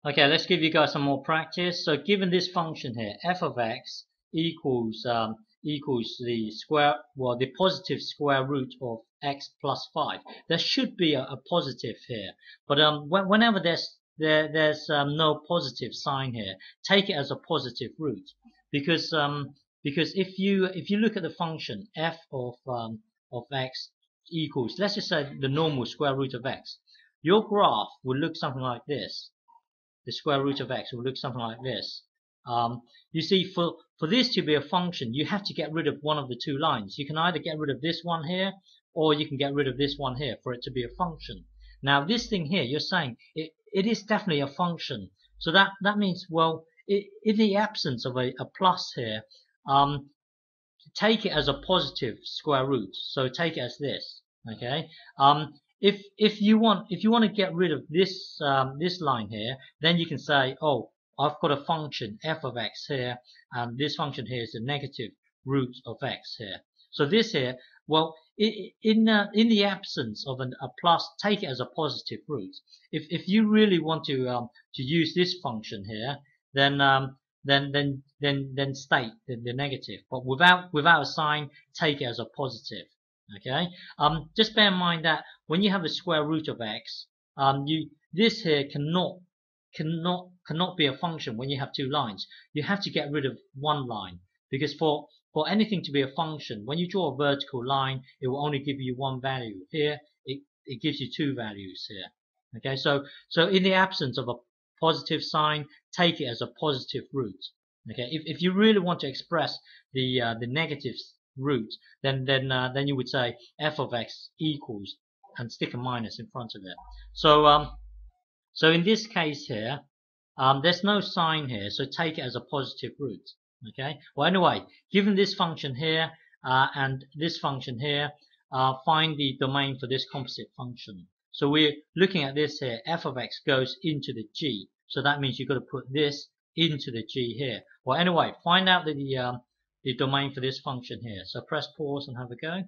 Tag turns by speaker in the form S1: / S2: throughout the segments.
S1: Okay, let's give you guys some more practice. So given this function here, f of x equals the the positive square root of x plus 5. There should be a positive here, but whenever there's no positive sign here, take it as a positive root, because if you look at the function f of x equals, let's just say, the normal square root of x, your graph will look something like this. The square root of x will look something like this. You see, for this to be a function, you have to get rid of one of the two lines. You can either get rid of this one here, or you can get rid of this one here for it to be a function. Now this thing here, you're saying it is definitely a function. So that means, well, in the absence of a plus here, take it as a positive square root. So take it as this. Okay. If you want to get rid of this this line here, then you can say, oh, I've got a function f of x here, and this function here is the negative root of x here. So this here, well, in the absence of a plus, take it as a positive root. If you really want to use this function here, then state the negative, but without a sign, take it as a positive. Okay. Just bear in mind that when you have the square root of x, this here cannot be a function when you have two lines. You have to get rid of one line, because for anything to be a function, when you draw a vertical line, it will only give you one value. Here, it gives you two values here. Okay. So in the absence of a positive sign, take it as a positive root. Okay. If you really want to express the negative root, then you would say f of x equals, and stick a minus in front of it. So in this case here, there's no sign here, so take it as a positive root. Okay. Well, anyway, given this function here and this function here, find the domain for this composite function. So we're looking at this here. F of x goes into the g, so that means you've got to put this into the g here. Well, anyway, find out the domain for this function here. So press pause and have a go.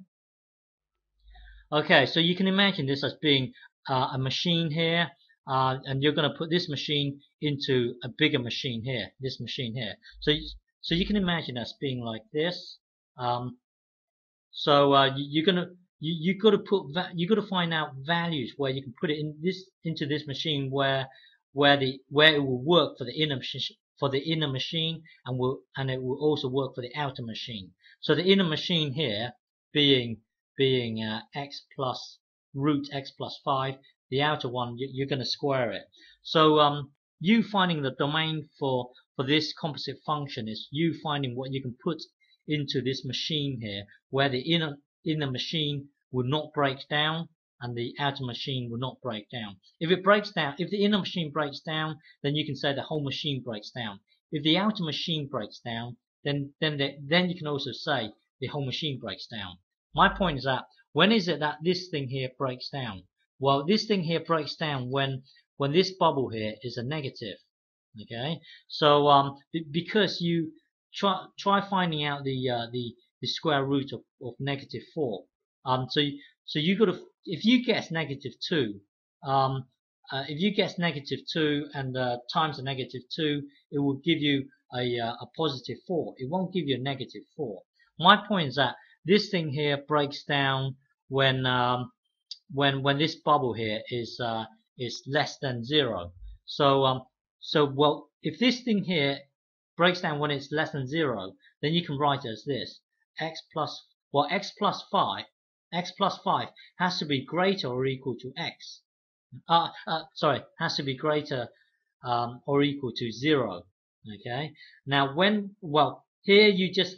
S1: Okay, so you can imagine this as being a machine here, and you're going to put this machine into a bigger machine here, this machine here. So you can imagine as being like this. You've got to find out values where you can put it into this machine where it will work for the inner machine, and it will also work for the outer machine. So the inner machine here being x plus root x plus 5, the outer one you're going to square it. So you finding the domain for this composite function is you finding what you can put into this machine here, where the inner machine will not break down and the outer machine will not break down. If it breaks down, if the inner machine breaks down, then you can say the whole machine breaks down. If the outer machine breaks down, then you can also say the whole machine breaks down. My point is that when is it that this thing here breaks down? Well, this thing here breaks down when this bubble here is a negative. Okay, so because you try finding out the square root of negative 4. So you got to, if you guess negative 2, if you guess negative 2 and times a negative 2, it will give you a positive 4. It won't give you a negative 4. My point is that this thing here breaks down when this bubble here is less than 0. Well, if this thing here breaks down when it's less than 0, then you can write it as this: x plus 5 has to be greater or equal to x. Has to be greater or equal to 0. Okay. Now here you just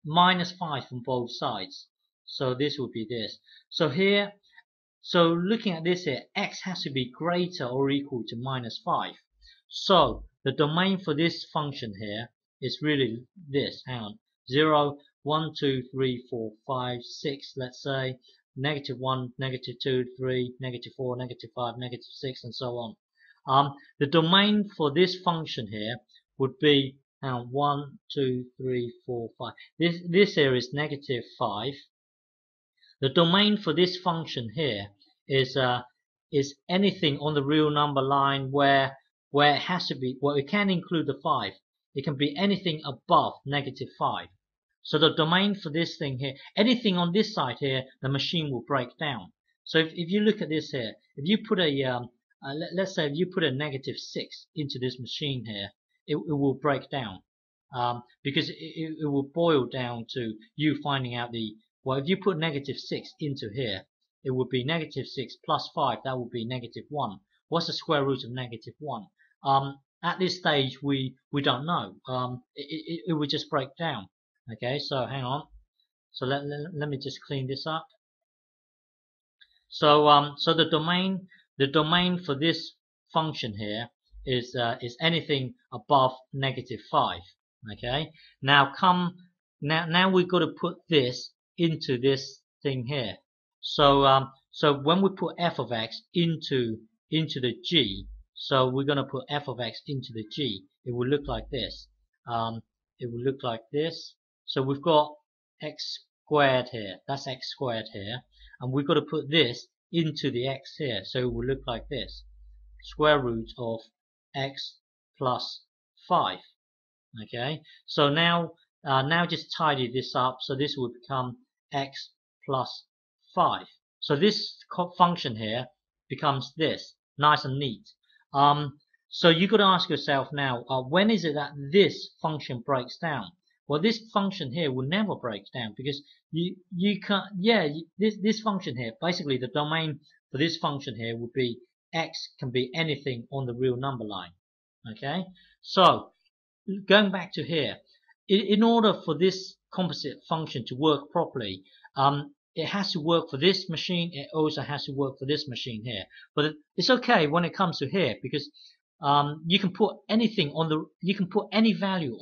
S1: minus 5 from both sides, so this would be this. So looking at this here, x has to be greater or equal to minus 5. So the domain for this function here is really this. Hang on. 0, 1, 2, 3, 4, 5, 6, let's say. Negative 1, negative 2, 3, negative 4, negative 5, negative 6, and so on. The domain for this function here would be 1, 2, 3, 4, 5. This here is negative 5. The domain for this function here is anything on the real number line where where it has to be, well, it can include the 5. It can be anything above -5. So the domain for this thing here, anything on this side here, the machine will break down. So if you look at this here, if you put a, let's say if you put a -6 into this machine here, it will break down. Because it will boil down to you finding out well, if you put -6 into here, it would be -6 plus 5, that would be -1. What's the square root of -1? At this stage, we don't know. It would just break down. Okay, so hang on. So let me just clean this up. So so the domain for this function here is anything above -5. Okay. Now we've got to put this into this thing here. So so when we put f of x into the g, so we're going to put f of x into the g, it will look like this. It will look like this. So we've got x squared here. That's x squared here, and we've got to put this into the x here. So it will look like this: square root of x plus 5. Okay. So now just tidy this up. So this will become x plus 5. So this function here becomes this, nice and neat. So you got to ask yourself now, when is it that this function breaks down? Well, this function here will never break down, because you can't. Yeah, this function here, basically the domain for this function here would be x can be anything on the real number line. Okay. So going back to here, in order for this composite function to work properly, it has to work for this machine. It also has to work for this machine here. But it's okay when it comes to here, because you can put anything you can put any value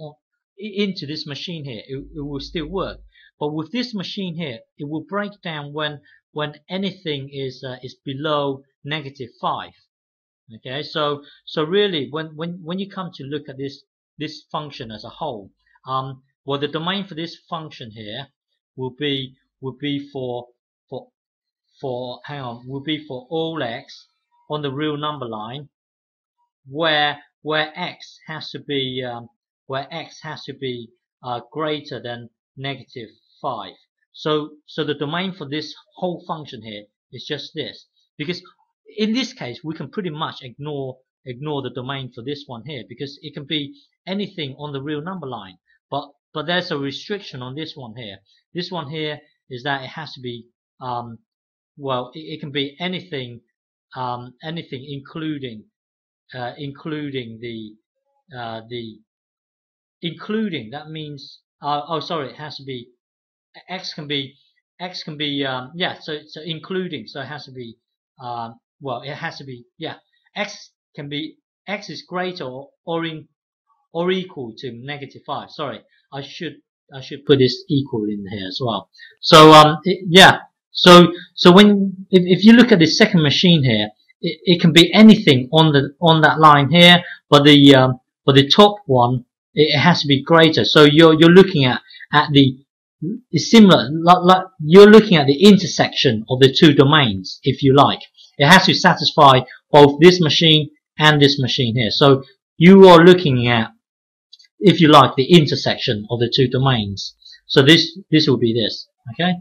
S1: into this machine here. It will still work. But with this machine here, it will break down when anything is below -5. Okay, so really when you come to look at this function as a whole, well, the domain for this function here will be for all x on the real number line, where x has to be greater than -5. So the domain for this whole function here is just this, because in this case we can pretty much ignore the domain for this one here, because it can be anything on the real number line. But there's a restriction on this one here. This one here is that it has to be well, it can be anything including that means it has to be x can be yeah, so including, so it has to be well, it has to be, yeah, x is greater or equal to -5. Sorry, I should put this equal in here as well. So yeah, so when if you look at the second machine here, it can be anything on that line here, but the top one, it has to be greater. So you're looking at it's similar, like you're looking at the intersection of the two domains, if you like. It has to satisfy both this machine and this machine here. So you are looking at, if you like, the intersection of the two domains. So this will be this. Okay.